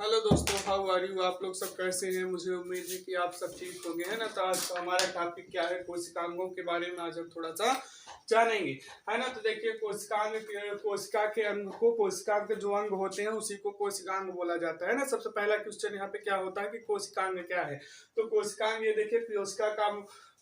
Hello दोस्तों, how are you. आप लोग सब कैसे हैं। मुझे उम्मीद है कि आप सब ठीक होंगे, है ना। तो आज तो हमारा टॉपिक क्या है, कोशिकांगों के बारे में आज हम थोड़ा सा जानेंगे, है ना। तो देखिए, कोशिका के अंग को, कोशिका के जो अंग होते हैं उसी को कोशिकांग बोला जाता है ना। सबसे पहला क्वेश्चन यहाँ पे क्या होता है कि कोशिकांग क्या है। तो कोशिकांग, ये देखिए,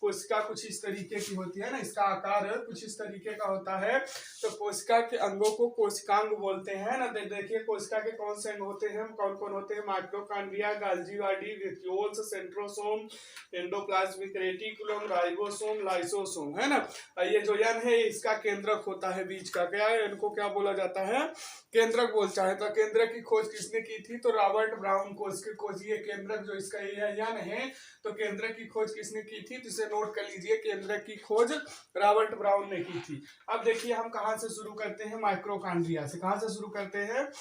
कोशिका कुछ इस तरीके की होती है ना, इसका आकार कुछ इस तरीके का होता है। तो कोशिका के अंगों को कोशिकांग बोलते हैं ना। देखिए, कोशिका के कौन से अंग होते हैं, कौन कौन होते हैं। Mitochondria, Golgi body, vacuoles, centrosome, endoplasmic reticulum, ribosome, lysosome, है ना। ये जो यन है इसका केंद्रक होता है, बीच का। क्या है, इनको क्या बोला जाता है, केंद्रक बोलता है। तो केंद्रक की खोज किसने की थी, तो रॉबर्ट ब्राउन खोज ये केंद्रक जो इसका यन है, तो केंद्रक की खोज किसने की थी, तो इसे नोट कर लीजिए, केंद्रक की खोज रॉबर्ट ब्राउन ने की थी। अब देखिए, हम कहां से शुरू करते हैं, माइक्रोकॉन्ड्रिया से। कहां से शुरू करते हैं,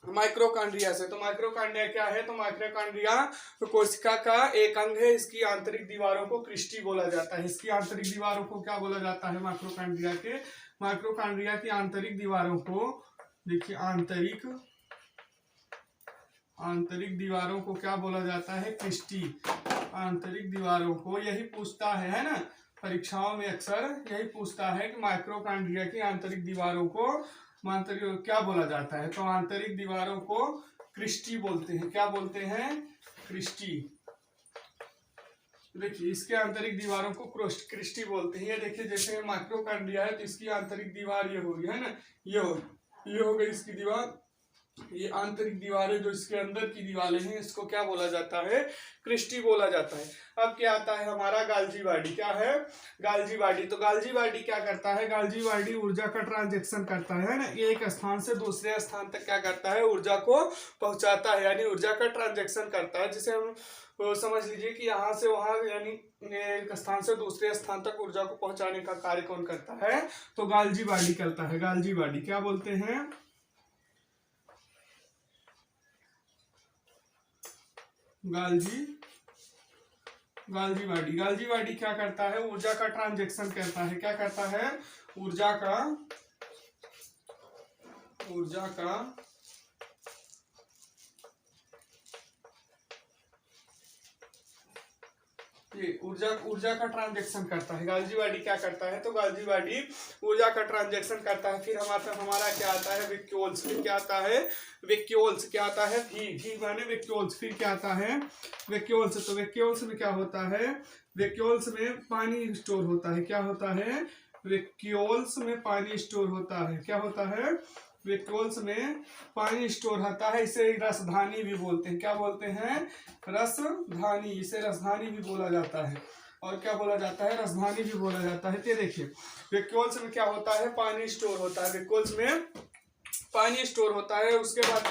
माइक्रोकॉन्ड्रिया से। तो माइक्रोकॉन्ड्रिया क्या है, तो माइक्रोकॉन्ड्रिया तो कोशिका का एक अंग है। इसकी आंतरिक दीवारों को क्रिस्टी बोला जाता है। इसकी आंतरिक दीवारों को क्या बोला जाता है, माइक्रोकॉन्ड्रिया की आंतरिक दीवारों को, देखिए, आंतरिक दीवारों को क्या बोला जाता है, क्रिस्टी। आंतरिक दीवारों को यही पूछता है ना, परीक्षाओं में अक्सर यही पूछता है कि माइक्रोकॉन्ड्रिया की आंतरिक दीवारों को क्या बोला जाता है। तो आंतरिक दीवारों को क्रिस्टी बोलते हैं। क्या बोलते हैं, क्रिस्टी। देखिए, इसके आंतरिक दीवारों को क्रिस्टी बोलते हैं। ये देखिए, जैसे माइक्रोकॉन्ड्रिया है तो इसकी आंतरिक दीवार ये होगी, है ना, ये हो गई इसकी दीवार। ये आंतरिक दीवारें जो इसके अंदर की दीवारें हैं, इसको क्या बोला जाता है, क्रिस्टी बोला जाता है। अब क्या आता है हमारा गोल्गी बॉडी। क्या है, गोल्गी बॉडी। तो गोल्गी बॉडी क्या करता है, गोल्गी बॉडी ऊर्जा का ट्रांजैक्शन करता है ना। एक स्थान से दूसरे स्थान तक क्या करता है, ऊर्जा को पहुंचाता है, यानी ऊर्जा का ट्रांजैक्शन करता है। जिसे हम समझ लीजिए कि यहाँ से वहां, यानी एक स्थान से दूसरे स्थान तक ऊर्जा को पहुंचाने का कार्य कौन करता है, तो गोल्गी बॉडी करता है। गोल्गी बॉडी क्या बोलते हैं, गोल्गी बॉडी क्या करता है, ऊर्जा का ट्रांजैक्शन करता है। क्या करता है, ऊर्जा का ऊर्जा का ट्रांजैक्शन करता है। गोल्गी बॉडी क्या करता है, तो गोल्गी बॉडी ऊर्जा का ट्रांजैक्शन करता है। फिर हमारा क्या आता है, वैक्यूल्स। फिर क्या आता है, वैक्यूल्स। क्या आता है, भी माने वैक्यूल्स। फिर क्या आता है, वैक्यूल्स। तो वैक्यूल्स में क्या होता है, वैक्यूल्स में पानी स्टोर होता है। क्या होता है, वैक्यूल्स में पानी स्टोर होता है। क्या होता है, वैक्यूल्स में पानी स्टोर होता है। इसे रसधानी भी बोलते हैं। क्या बोलते हैं, रसधानी। इसे रसधानी भी बोला जाता है। और क्या बोला जाता है, रसधानी भी बोला जाता है। ये देखिए, वैक्यूल्स में क्या होता है, पानी स्टोर होता है। वैक्यूल्स में पानी स्टोर होता है। उसके बाद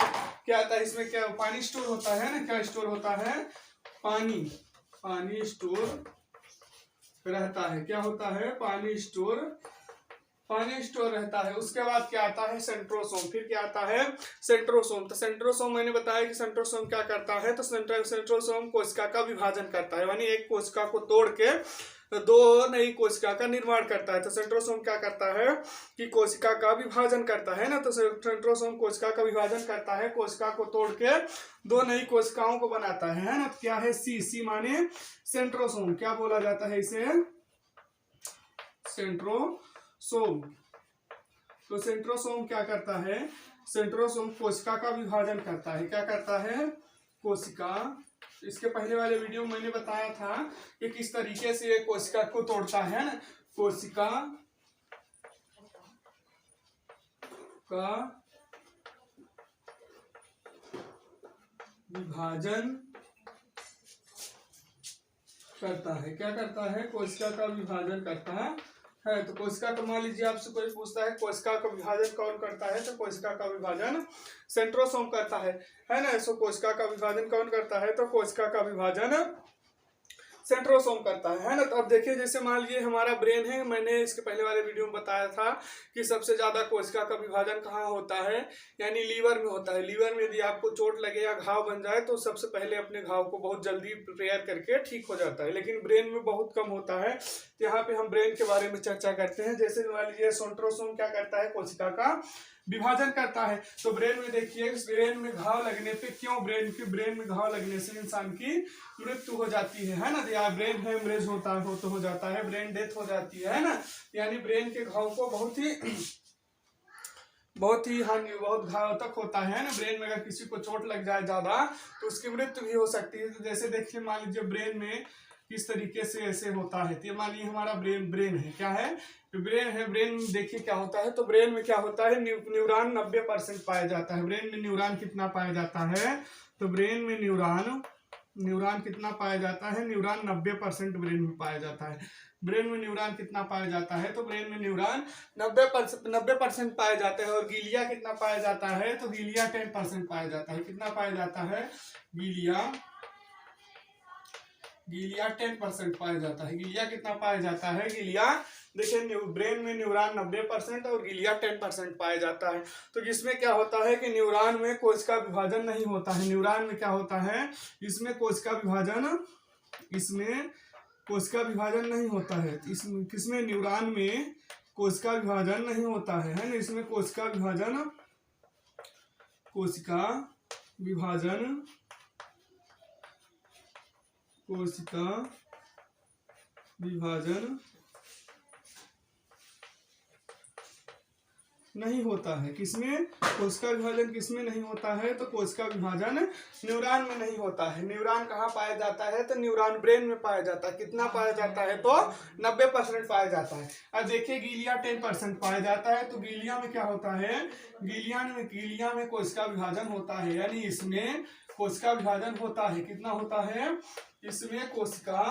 क्या आता है, इसमें क्या पानी स्टोर होता है ना, क्या स्टोर होता है, पानी स्टोर रहता है। क्या होता है, पानी स्टोर रहता है। उसके बाद क्या आता है, सेंट्रोसोम। फिर क्या आता है, सेंट्रोसोम। तो सेंट्रोसोम मैंने बताया कि सेंट्रोसोम क्या करता है, तो सेंट्रोसोम कोशिका का विभाजन करता है, यानी एक कोशिका को तोड़ के दो नई कोशिका का निर्माण करता है। तो सेंट्रोसोम क्या करता है कि कोशिका का विभाजन करता है ना। तो सेंट्रोसोम कोशिका का विभाजन करता है, कोशिका को तोड़ के दो नई कोशिकाओं को बनाता है ना। क्या है, सी माने सेंट्रोसोम। क्या बोला जाता है इसे, सेंट्रोसोम। तो सेंट्रोसोम क्या करता है, सेंट्रोसोम कोशिका का विभाजन करता है। क्या करता है, कोशिका। इसके पहले वाले वीडियो में मैंने बताया था कि किस तरीके से ये कोशिका को तोड़ता है ना। कोशिका का विभाजन करता है। क्या करता है, कोशिका का विभाजन करता है। तो कोशिका का, मान लीजिए आपसे कोई पूछता है कोशिका का विभाजन कौन करता है, तो कोशिका का विभाजन सेंट्रोसोम करता है ना। सो कोशिका का विभाजन कौन करता है, तो कोशिका का विभाजन सेंट्रोसोम करता है ना। तो अब देखिए, जैसे मान लीजिए हमारा ब्रेन है, मैंने इसके पहले वाले वीडियो में बताया था कि सबसे ज्यादा कोशिका का विभाजन कहाँ होता है, यानी लीवर में होता है। लीवर में यदि आपको चोट लगे या घाव बन जाए तो सबसे पहले अपने घाव को बहुत जल्दी रिपेयर करके ठीक हो जाता है, लेकिन ब्रेन में बहुत कम होता है। तो यहाँ पे हम ब्रेन के बारे में चर्चा करते हैं। जैसे मान लीजिए सेंट्रोसोम क्या करता है, कोशिका का विभाजन करता है। तो ब्रेन में देखिए, ब्रेन में घाव लगने पे क्यों ब्रेन में घाव लगने से इंसान की मृत्यु हो जाती है ना। या ब्रेन हेमरेज होता हो जाता है, ब्रेन डेथ हो जाती है ना। यानी ब्रेन के घाव को बहुत बहुत घातक होता है ना। ब्रेन में अगर किसी को चोट लग जाए ज्यादा तो उसकी मृत्यु भी हो सकती है। तो जैसे देखिए, मान लीजिए ब्रेन में किस तरीके से ऐसे होता है। तो मान लीजिए हमारा ब्रेन है, क्या है, ब्रेन है। ब्रेन देखिए क्या होता है, तो ब्रेन में क्या होता है, न्यूरॉन 90% पाया जाता है। ब्रेन में न्यूरॉन कितना पाया जाता है, तो ब्रेन में न्यूरॉन कितना पाया जाता है, न्यूरॉन 90% ब्रेन में पाया जाता है। ब्रेन में न्यूरॉन कितना पाया जाता है, तो ब्रेन में न्यूरॉन 90% पाया जाता है। और गीलिया कितना पाया जाता है, तो गीलिया 10% पाया जाता है। कितना पाया जाता है, गीलिया 10% पाया जाता है। गीलिया कितना पाया जाता है, गीलिया देखिए, ब्रेन में न्यूरॉन 90% और गीलिया 10% पाया जाता है। तो इसमें क्या होता है कि न्यूरॉन में कोशिका विभाजन नहीं होता है। न्यूरॉन में क्या होता है, इसमें कोशिका विभाजन नहीं होता है। किसमें, न्यूरॉन में कोशिका विभाजन नहीं होता है ना। इसमें कोशिका विभाजन नहीं होता है। किसमें, कोशिका विभाजन किसमें नहीं होता है, तो कोशिका विभाजन न्यूरॉन में नहीं होता है। न्यूरॉन कहाँ पाया जाता है, तो न्यूरॉन ब्रेन में पाया जाता है। कितना पाया जाता है, तो 90% पाया जाता है। अब देखिए गीलिया 10% पाया जाता है। तो गीलिया में क्या होता है, गीलिया में कोशिका विभाजन होता है। यानी इसमें कोशिका विभाजन होता है। कितना होता है, इसमें कोशिका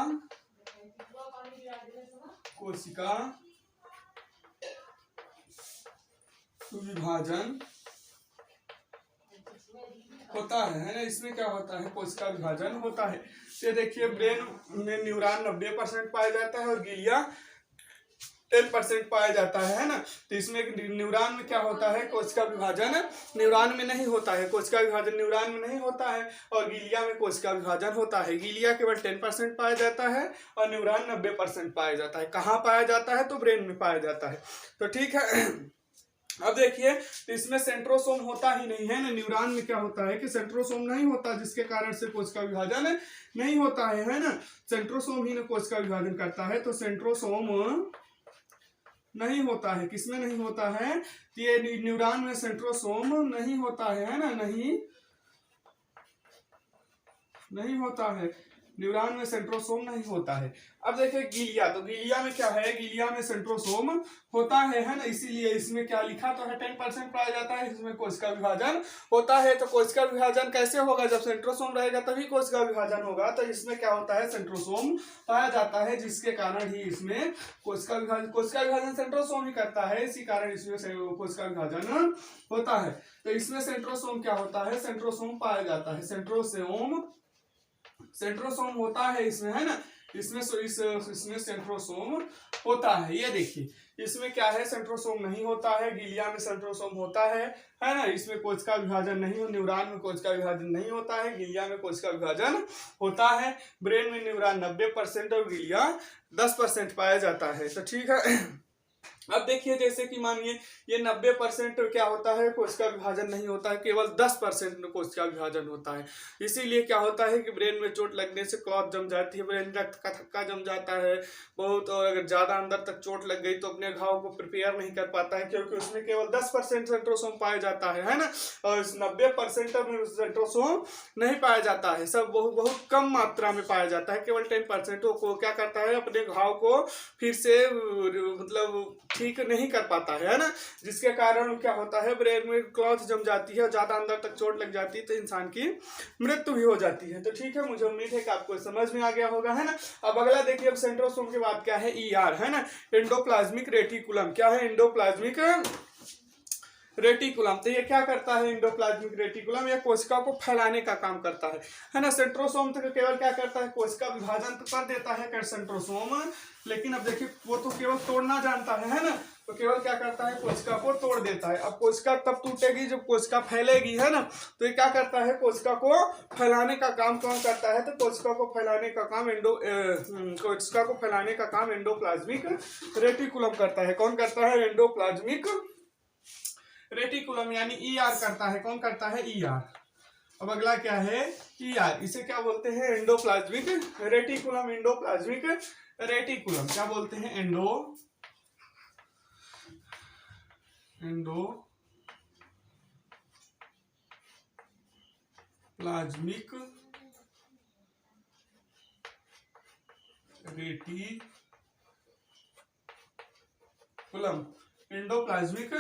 विभाजन होता है ना। इसमें क्या होता है, कोशिका विभाजन होता है। ये देखिए, ब्रेन में न्यूरॉन 90% पाया जाता है और गीलिया 10% पाया जाता है ना। तो इसमें न्यूरॉन में क्या होता है, कोशिका विभाजन न्यूरॉन में नहीं होता है। कोशिका विभाजन न्यूरॉन में नहीं होता है और गीलिया में कोशिका विभाजन होता है। गीलिया केवल 10% पाया जाता है और न्यूरॉन 90% पाया जाता है। कहाँ पाया जाता है, तो ब्रेन में पाया जाता है। तो ठीक है। अब देखिए, तो इसमें सेंट्रोसोम होता ही नहीं है ना। न्यूरॉन में क्या होता है कि सेंट्रोसोम नहीं होता, जिसके कारण से कोशिका विभाजन नहीं होता है ना। सेंट्रोसोम ही कोशिका विभाजन करता है। तो सेंट्रोसोम नहीं होता है। किसमें नहीं होता है, ये न्यूरॉन में सेंट्रोसोम नहीं होता है ना। नहीं होता है, न्यूरॉन में सेंट्रोसोम नहीं होता है। अब देखिए गीलिया, तो गीलिया में क्या है, गीलिया में सेंट्रोसोम होता है ना। इसीलिए इसमें क्या लिखा तो है, 10% पाया जाता है। इसमें कोशिका विभाजन होता है। तो कोशिका विभाजन कैसे होगा, जब सेंट्रोसोम रहेगा तभी कोशिका विभाजन होगा। तो इसमें क्या होता है, सेंट्रोसोम पाया जाता है, जिसके कारण ही इसमें कोशिका विभाजन सेंट्रोसोम ही करता है। इसी कारण इसमें कोशिका विभाजन होता है। तो इसमें सेंट्रोसोम क्या होता है, सेंट्रोसोम पाया जाता है। सेंट्रोसोम होता है इसमें, है ना। इसमें सेंट्रोसोम होता है। ये देखिए, इसमें क्या है, सेंट्रोसोम नहीं होता है। गीलिया में सेंट्रोसोम होता है ना। इसमें कोशिका विभाजन नहीं हो, न्यूरॉन में कोशिका विभाजन नहीं होता है। गीलिया में कोशिका विभाजन होता है। ब्रेन में न्यूरॉन 90% और गीलिया 10% पाया जाता है। तो ठीक है। अब देखिए, जैसे कि मानिए ये 90% क्या होता है, कोशिका विभाजन नहीं होता है, केवल 10% कोशिका विभाजन होता है। इसीलिए क्या होता है कि ब्रेन में चोट लगने से क्लॉट जम जाती है, ब्रेन रक्त का थक्का जम जाता है बहुत। और अगर ज्यादा अंदर तक चोट लग गई तो अपने घाव को प्रिपेयर नहीं कर पाता है, क्योंकि उसमें केवल 10% सेंट्रोसोम पाया जाता है ना। और 90% में सेंट्रोसोम नहीं पाया जाता है, सब बहुत कम मात्रा में पाया जाता है। केवल 10% को क्या करता है, अपने घाव को फिर से मतलब ठीक नहीं कर पाता है ना। जिसके कारण क्या होता है, ब्रेन में क्लॉथ जम जाती है, ज्यादा अंदर तक चोट लग जाती है, तो इंसान की मृत्यु भी हो जाती है। तो ठीक है, मुझे उम्मीद है कि आपको समझ में आ गया होगा, है ना। अब अगला देखिए, अब सेंट्रोसोम के बाद क्या है, ER, है ना, एंडोप्लाज्मिक रेटिकुलम। क्या है, एंडोप्लाज्मिक रेटिकुलम। तो ये क्या करता है, एंडोप्लाज्मिक रेटिकुलम, ये कोशिका को फैलाने का काम करता है ना। सेंट्रोसोम तो केवल क्या करता है, कोशिका विभाजन तो कर देता है सेंट्रोसोम, लेकिन अब देखिए वो तो केवल तोड़ना जानता है ना। तो केवल क्या करता है, कोशिका को तोड़ देता है। अब कोशिका तब टूटेगी जब कोशिका फैलेगी, है ना। तो ये क्या करता है, कोशिका को फैलाने का काम कौन करता है, तो कोशिका को फैलाने का काम एंडोप्लाज्मिक रेटिकुलम करता है। कौन करता है, एंडोप्लाज्मिक रेटिकुलम यानी ईआर करता है, कौन करता है, ईआर। अब अगला क्या है, ईआर, इसे क्या बोलते हैं, एंडोप्लाज्मिक रेटिकुलम। एंडोप्लाज्मिक रेटिकुलम क्या बोलते हैं, एंडोप्लाज्मिक रेटिकुलम। एंडोप्लाज्मिक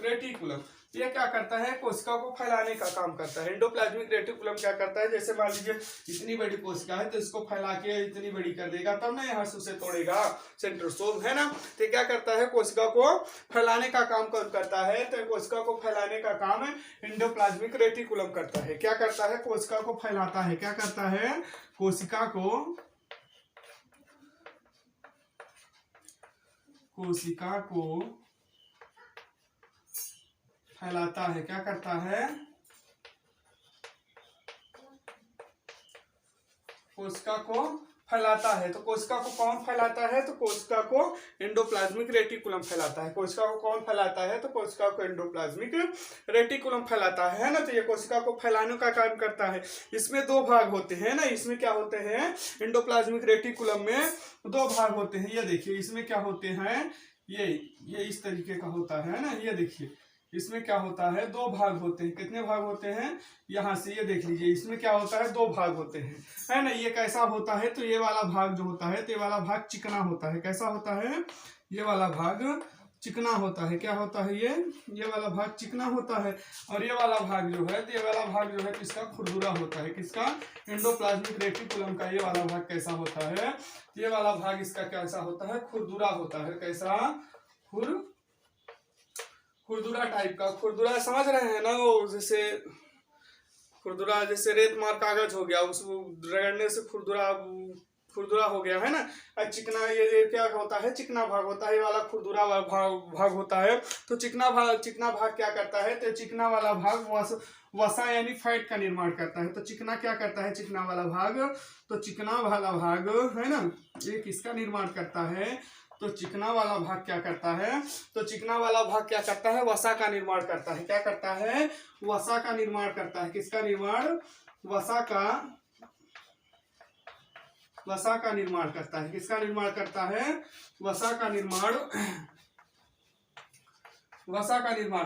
रेटिकुलम ये क्या करता है, कोशिका को फैलाने का काम करता है। एंडोप्लाज्मिक रेटिकुलम क्या करता है, जैसे मान लीजिए इतनी बड़ी कोशिका है तो इसको फैला के इतनी बड़ी कर देगा, तब ना यहाँ से उसे तोड़ेगा, सेंट्रोसोम है ना। तो क्या करता है, कोशिका को फैलाने का काम कौन करता है, तो कोशिका को फैलाने का काम एंडोप्लाज्मिक रेटिकुलम करता है। क्या करता है, कोशिका को फैलाता है। क्या करता है, कोशिका को फैलाता है। क्या करता है, कोशिका को फैलाता है। तो कोशिका को कौन फैलाता है, तो कोशिका को एंडोप्लाज्मिक रेटिकुलम फैलाता है। कोशिका को कौन फैलाता है, तो कोशिका को एंडोप्लाज्मिक रेटिकुलम फैलाता है ना। तो ये कोशिका को फैलाने का काम करता है। इसमें दो भाग होते हैं ना, इसमें क्या होते हैं, एंडोप्लाज्मिक रेटिकुलम में दो भाग होते हैं। ये देखिए इसमें क्या होते हैं, ये इस तरीके का होता है ना। ये देखिए इसमें क्या होता है, दो भाग होते हैं। कितने भाग होते हैं, यहाँ से ये देख लीजिए, इसमें क्या होता है, दो भाग होते हैं, है ना। ये कैसा होता है, तो ये वाला भाग जो होता है, तो ये वाला भाग चिकना होता है। कैसा होता है, ये वाला भाग चिकना होता है। क्या होता है, ये वाला भाग चिकना होता है। और ये वाला भाग जो है, तो ये वाला भाग जो है किसका, खुरदुरा होता है। किसका, एंडोप्लाज्मिक रेटिकुलम का ये वाला भाग कैसा होता है, ये वाला भाग इसका कैसा होता है, खुरदुरा होता है। कैसा, खुरदुरा टाइप का। खुरदुरा समझ रहे हैं ना, वो जैसे खुरदुरा जैसे रेत मार कागज हो गया, उसको रगड़ने से खुरदुरा हो गया है ना। और चिकना ये क्या होता है, चिकना भाग होता है। ये वाला खुरदुरा वाला भाग होता है। तो चिकना भाग क्या करता है, तो चिकना वाला भाग वसा यानी फैट का निर्माण करता है। तो चिकना क्या करता है, चिकना वाला भाग, तो चिकना वाला भाग है ना, ये किसका निर्माण करता है, तो चिकना वाला भाग क्या करता है, तो चिकना वाला भाग क्या करता है, वसा का निर्माण करता है। क्या करता है, वसा का निर्माण करता है। किसका निर्माण, वसा का निर्माण करता है। किसका निर्माण करता है, वसा का निर्माण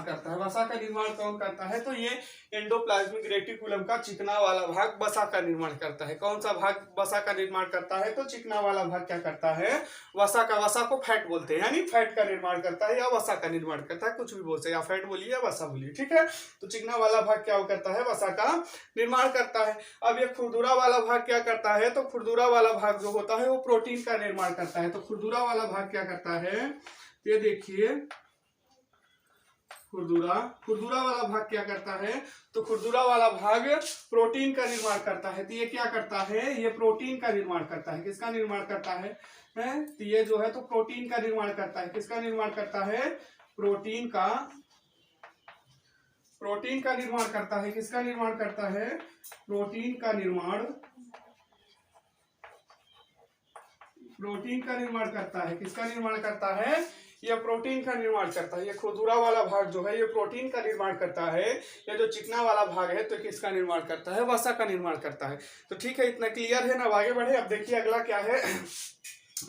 करता है। वसा का निर्माण कौन करता है, तो ये एंडोप्लाज्मिक रेटिकुलम का चिकना वाला भाग वसा का निर्माण करता है। कौन सा भाग वसा का निर्माण करता है, तो चिकना वाला भाग क्या करता है, वसा को फैट बोलते हैं, यानी फैट का निर्माण करता है या वसा का निर्माण करता है, कुछ भी बोलते हैं, या फैट बोलिए या वसा बोलिए, ठीक है। तो चिकना वाला भाग क्या करता है, वसा का निर्माण करता है। अब ये खुरदुरा वाला भाग क्या करता है, तो खुरदुरा वाला भाग जो होता है वो प्रोटीन का निर्माण करता है। तो खुरदुरा वाला भाग क्या करता है, ये देखिए खुरदुरा वाला भाग क्या करता है, तो खुरदुरा वाला भाग प्रोटीन का निर्माण करता है। तो ये क्या करता है, ये प्रोटीन का निर्माण करता है। किसका निर्माण करता है, तो ये जो है तो प्रोटीन का निर्माण करता है। किसका निर्माण करता है, प्रोटीन का निर्माण करता है। किसका निर्माण करता है, प्रोटीन का निर्माण करता है। किसका निर्माण करता है, यह प्रोटीन का निर्माण करता है। ये खुरदुरा वाला भाग जो है ये प्रोटीन का निर्माण करता है। ये जो चिकना वाला भाग है तो किसका निर्माण करता है, वसा का निर्माण करता है। तो ठीक है, इतना क्लियर है ना, आगे बढ़े। अब देखिए अगला क्या है,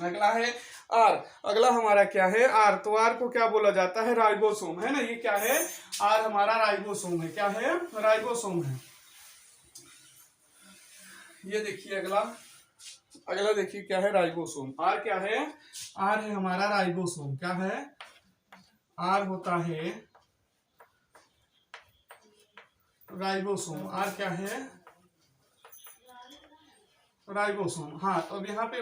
अगला है आर। अगला हमारा क्या है, आर। तो आर को क्या बोला जाता है, राइबोसोम, है ना। ये क्या है, आर हमारा राइबोसोम है। क्या है, राइबोसोम है। ये देखिए अगला देखिए क्या है, राइबोसोम। आर क्या है, आर है हमारा राइबोसोम। क्या है, आर होता है राइबोसोम। आर क्या है, राइबोसोम। हाँ, तो अब यहाँ पे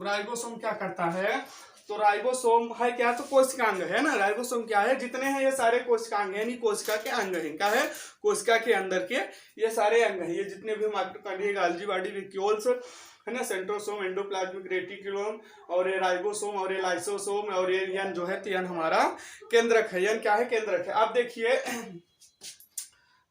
राइबोसोम क्या करता है, तो राइबोसोम है क्या, तो कोशिकांग है ना। राइबोसोम क्या है, जितने हैं ये सारे कोशिकांग है, यानी कोशिका के अंग हैं। क्या है, कोशिका के अंदर के ये सारे अंग हैं। ये जितने भी माइटोकॉन्ड्रिया, गोल्गी बॉडी, वैक्यूल्स है ना, सेंट्रोसोम, एंडोप्लाज्मिक रेटिकुलम, और ये राइबोसोम, और ये लाइसोसोम, और ये यन जो है, यन हमारा केंद्रक है। यन क्या है, केंद्रक है। अब देखिए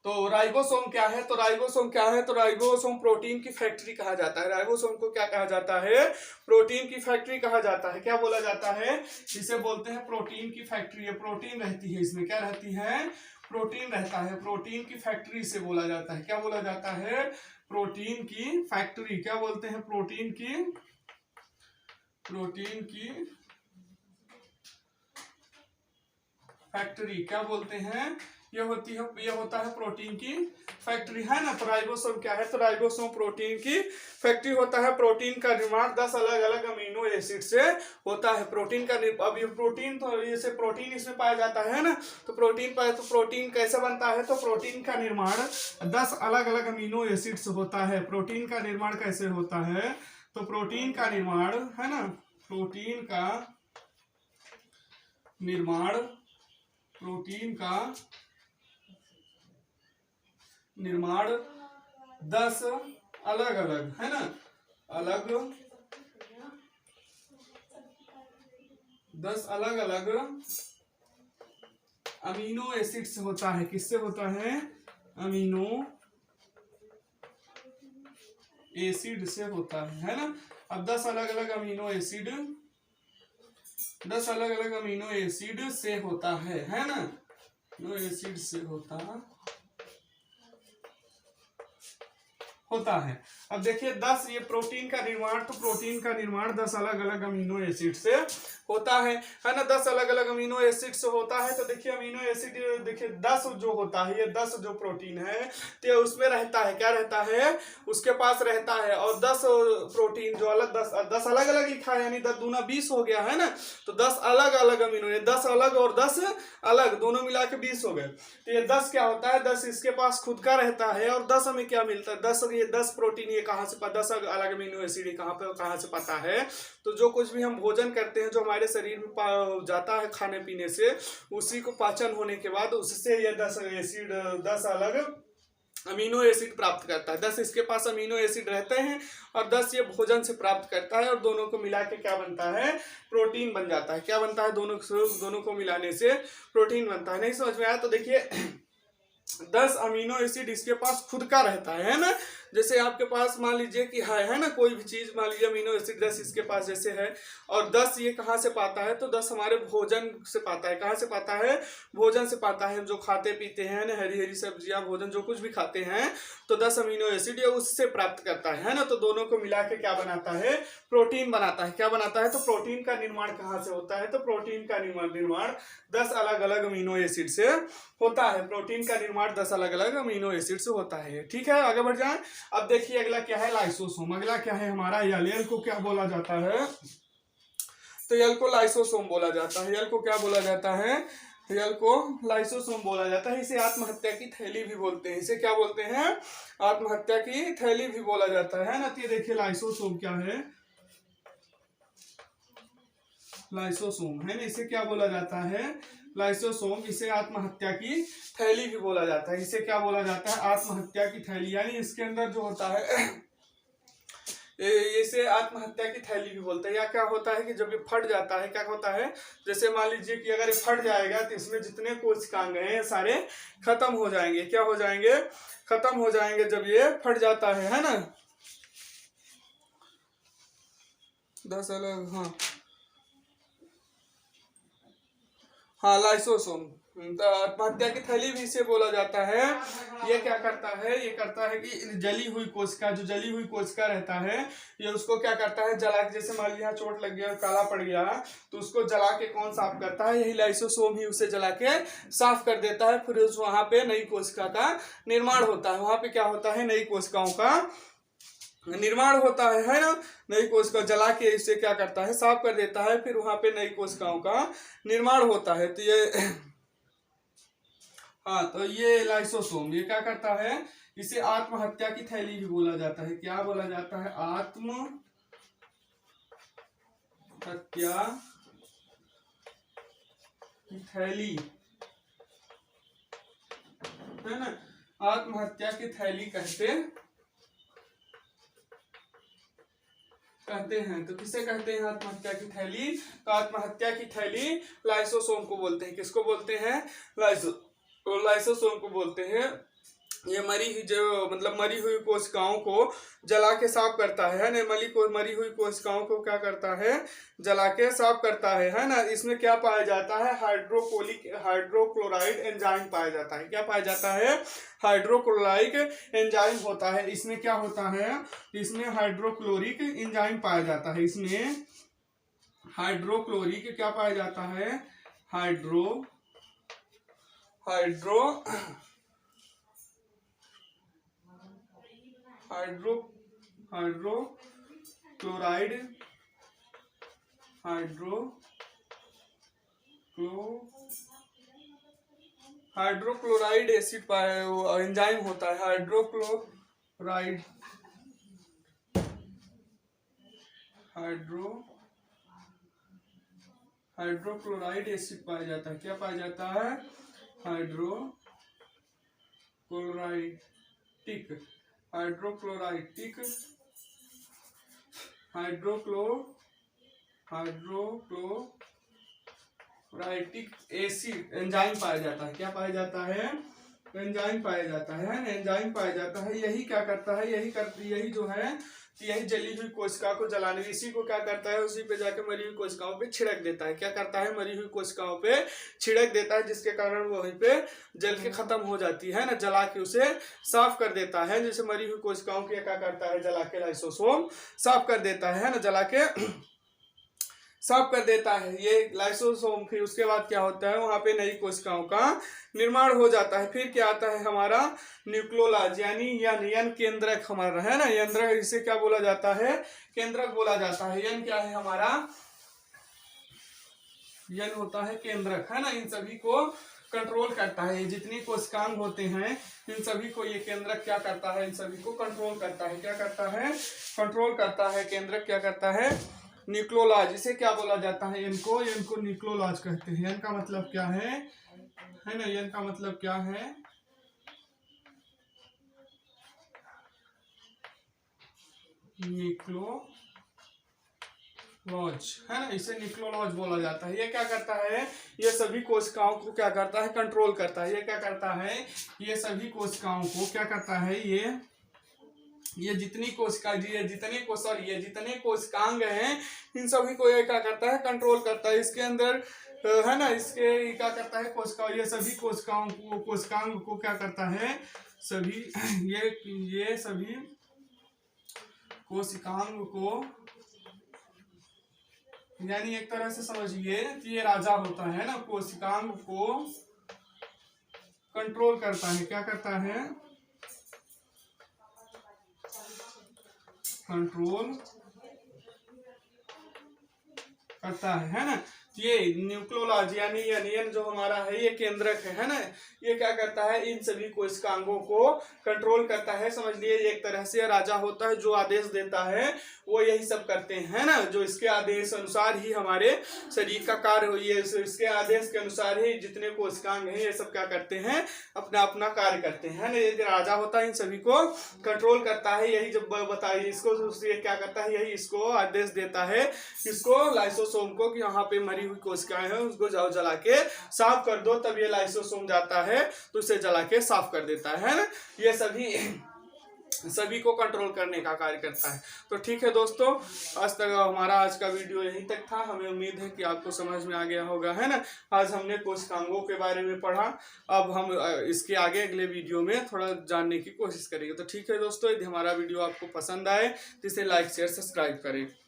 तो राइबोसोम क्या है? तो राइबोसोम क्या है? तो राइबोसोम प्रोटीन की फैक्ट्री कहा जाता है। राइबोसोम को क्या कहा जाता है? प्रोटीन की फैक्ट्री कहा जाता है। क्या बोला जाता है? इसे बोलते हैं प्रोटीन की फैक्ट्री है। प्रोटीन रहती है इसमें, क्या रहती है? प्रोटीन रहता है। प्रोटीन की फैक्ट्री से बोला जाता है। क्या बोला जाता है? प्रोटीन की फैक्ट्री। क्या बोलते हैं? प्रोटीन की फैक्ट्री क्या बोलते हैं? ये होता है प्रोटीन की फैक्ट्री, है ना। तो राइबोसोम क्या है? तो राइबोसोम प्रोटीन की फैक्ट्री होता है। प्रोटीन का निर्माण 10 अलग अलग अमीनो एसिड से होता है। प्रोटीन का अब ये प्रोटीन, तो जैसे प्रोटीन इसमें पाया जाता है ना, तो प्रोटीन कैसे बनता है? तो प्रोटीन का निर्माण 10 अलग अलग अमीनो एसिड से होता है। प्रोटीन का निर्माण कैसे होता है? तो प्रोटीन का निर्माण, है ना, प्रोटीन का निर्माण 10 अलग अलग, है ना, 10 अलग अलग अमीनो एसिड से होता है। किससे होता है? अमीनो एसिड से होता है ना। अब 10 अलग अलग अमीनो एसिड से होता है ना, अमीनो एसिड से होता है। अब देखिए 10, ये प्रोटीन का निर्माण, तो प्रोटीन का निर्माण 10 अलग अलग अमीनो एसिड से होता है ना। 10 अलग अलग अमीनो एसिड से होता है। तो देखिए अमीनो एसिड, देखिए 10 जो होता है, ये 10 जो प्रोटीन है तो उसमें रहता है, क्या रहता है? उसके पास रहता है। और 10 प्रोटीन जो अलग 10 अलग अलग लिखा है, यानी 10 दूना 20 हो गया, है ना। तो 10 अलग अलग अमीनो, 10 अलग और 10 अलग दोनों मिला के 20 हो गए। तो ये 10 क्या होता है? 10 इसके पास खुद का रहता है। और 10 हमें क्या मिलता है? 10 प्रोटीन ये कहाँ से 10 अलग अमीनो एसिड कहाँ से पता है? तो जो कुछ भी हम भोजन करते हैं, जो हमारे शरीर में जाता है खाने पीने से, उसी को पाचन होने के बाद उससे ये 10 अलग अमीनो एसिड प्राप्त करता है। 10 इसके पास अमीनो एसिड रहते हैं और 10 ये भोजन से प्राप्त करता है, और दोनों को मिला के क्या बनता है? प्रोटीन बन जाता है। क्या बनता है? दोनों को मिलाने से प्रोटीन बनता है। नहीं समझ में आया? तो देखिए 10 अमीनो एसिड इसके पास खुद का रहता है ना। जैसे आपके पास मान लीजिए कि है ना, कोई भी चीज, मान लीजिए अमीनो एसिड 10 इसके पास जैसे है, और 10 ये कहाँ से पाता है? तो 10 हमारे भोजन से पाता है। कहाँ से पाता है? भोजन से पाता है। जो खाते पीते हैं ना, हरी हरी सब्जियां, भोजन जो कुछ भी खाते हैं, तो 10 अमीनो एसिड ये उससे प्राप्त करता है ना। तो दोनों को मिला के क्या बनाता है? प्रोटीन बनाता है। क्या बनाता है? तो प्रोटीन का निर्माण कहाँ से होता है? तो प्रोटीन का निर्माण 10 अलग अलग अमीनो एसिड से होता है। प्रोटीन का निर्माण 10 अलग अलग अमीनो एसिड से होता है। ठीक है, आगे बढ़ जाएं। अब देखिए अगला क्या है? लाइसोसोम। अगला क्या है हमारा? यल को क्या बोला जाता है? तो यल को लाइसोसोम बोला जाता है। यल को क्या बोला जाता है? यल को लाइसोसोम बोला जाता है। इसे आत्महत्या की थैली भी बोलते हैं। इसे क्या बोलते हैं? आत्महत्या की थैली भी बोला जाता है ना। तो ये देखिए लाइसोसोम क्या है? लाइसोसोम है ना, इसे क्या बोला जाता है? लाइसोसोम। इसे आत्महत्या की थैली भी बोला जाता है। इसे क्या बोला जाता है? आत्महत्या की थैली। यानी इसके अंदर जो होता है इसे आत्महत्या की थैली भी बोलते हैं। या क्या होता है कि जब ये फट जाता है, क्या होता है, जैसे मान लीजिए कि अगर ये फट जाएगा तो इसमें जितने कोशिकांग हैं सारे खत्म हो जाएंगे। क्या हो जाएंगे? खत्म हो जाएंगे जब ये फट जाता है ना। 10 अलग, हाँ लाइसोसोम। तो आत्महत्या की थैली भी इसे बोला जाता है। ये क्या करता है? ये करता है कि जली हुई कोशिका, जो जली हुई कोशिका रहता है, ये उसको क्या करता है? जला के, जैसे मान लीजिए चोट लग गया, काला पड़ गया, तो उसको जला के कौन साफ करता है? यही लाइसोसोम ही उसे जला के साफ कर देता है। फिर वहां पे नई कोशिका का निर्माण होता है। वहां पे क्या होता है? नई कोशिकाओं का निर्माण होता है ना। नई कोशिका जला के इसे क्या करता है? साफ कर देता है। फिर वहां पे नई कोशिकाओं का निर्माण होता है। तो ये हाँ, तो ये लाइसोसोम ये क्या करता है? इसे आत्महत्या की थैली भी बोला जाता है। क्या बोला जाता है? आत्महत्या की थैली, है ना। आत्महत्या की थैली कहते हैं। तो किसे कहते हैं आत्महत्या की थैली? तो आत्महत्या की थैली लाइसोसोम को बोलते हैं। किसको बोलते हैं? लाइसोसोम को बोलते हैं ये मरी हुई कोशिकाओं को जला के साफ करता है ना। मरी हुई कोशिकाओं को क्या करता है, जला के साफ करता है ना। इसमें क्या पाया जाता है, हाइड्रोक्लोराइड एंजाइम पाया जाता है। क्या पाया जाता है, हाइड्रोक्लोराइड एंजाइम होता है। इसमें क्या होता है, इसमें हाइड्रोक्लोरिक एंजाइम पाया जाता है। इसमें हाइड्रोक्लोरिक क्या पाया जाता है, हाइड्रोक्लोराइड एसिड एंजाइम होता है। हाइड्रोक्लोराइड एसिड पाया जाता है। क्या पाया जाता है, हाइड्रोक्लोराइटिक एसिड एंजाइम पाया जाता है। क्या पाया जाता है, एंजाइम पाया जाता है ना, एंजाइम पाया जाता है। यही क्या करता है, यही जो है, यही जली हुई कोशिका को जलाने, इसी को क्या करता है, उसी पे जाके मरी हुई कोशिकाओं पे छिड़क देता है। क्या करता है, मरी हुई कोशिकाओं पे छिड़क देता है, जिसके कारण वो वहीं पे जल के खत्म हो जाती है ना, जला के उसे साफ कर देता है। जैसे मरी हुई कोशिकाओं की क्या करता है, जला के लाइसोसोम साफ कर देता है ना, जला के साफ कर देता है ये लाइसोसोम। फिर उसके बाद क्या होता है, वहां पे नई कोशिकाओं का निर्माण हो जाता है। फिर क्या आता है हमारा न्यूक्लियोलाज, यानी यन केंद्रक हमारा है ना, यंत्र, इसे क्या बोला जाता है, केंद्रक बोला जाता है। यन क्या है हमारा, यन होता है केंद्रक है ना, इन सभी को कंट्रोल करता है। ये जितनी कोशिकांग होते हैं इन सभी को ये केंद्रक क्या करता है, इन सभी को कंट्रोल करता है। क्या करता है, कंट्रोल करता है। केंद्रक क्या करता है, न्यूक्लियोलाज, इसे क्या बोला जाता है, इनको न्यूक्लियोलाज कहते हैं। यन का मतलब क्या है ना, यन का मतलब क्या है, न्यूक्लियोलॉज है ना, इसे न्यूक्लियोलॉज बोला जाता है। ये क्या करता है, ये सभी कोशिकाओं को क्या करता है, कंट्रोल करता है। ये क्या करता है, ये सभी कोशिकाओं को क्या करता है, ये जितनी कोशिकांग हैं इन सभी को ये क्या करता है, कंट्रोल करता है। इसके अंदर है ना, इसके क्या करता है, ये सभी कोशिकांग को क्या करता है, ये सभी कोशिकांग को, यानी एक तरह से समझिए कि ये राजा होता है ना, कोशिकांग को कंट्रोल करता है। क्या करता है, कंट्रोल करता है ना। ये न्यूक्लियोलॉज यानी यन जो हमारा है, ये केंद्रक है ना, ये क्या करता है, इन सभी कोशिकांगों को कंट्रोल करता है। समझ लिए एक तरह से राजा होता है, जो आदेश देता है वो यही सब करते हैं ना, जो इसके आदेश अनुसार ही हमारे शरीर का कार्य हो, ये इसके आदेश के अनुसार ही जितने कोशिकांग हैं ये सब क्या करते हैं, अपना अपना कार्य करते हैं ना। ये राजा होता है, इन सभी को कंट्रोल करता है। यही जब बताइए इसको, ये क्या करता है, यही इसको आदेश देता है, इसको लाइसोसोम को, कि यहाँ पे मरी हुई कोशिकाएं हैं उसको जाओ जला के साफ कर दो। तब ये लाइसोसोम जाता है तो उसे जला के साफ कर देता है ना। ये सभी को कंट्रोल करने का कार्य करता है। तो ठीक है दोस्तों, आज का वीडियो यहीं तक था। हमें उम्मीद है कि आपको समझ में आ गया होगा है ना। आज हमने कोशिकांगों के बारे में पढ़ा, अब हम इसके आगे अगले वीडियो में थोड़ा जानने की कोशिश करेंगे। तो ठीक है दोस्तों, यदि हमारा वीडियो आपको पसंद आए तो इसे लाइक शेयर सब्सक्राइब करें।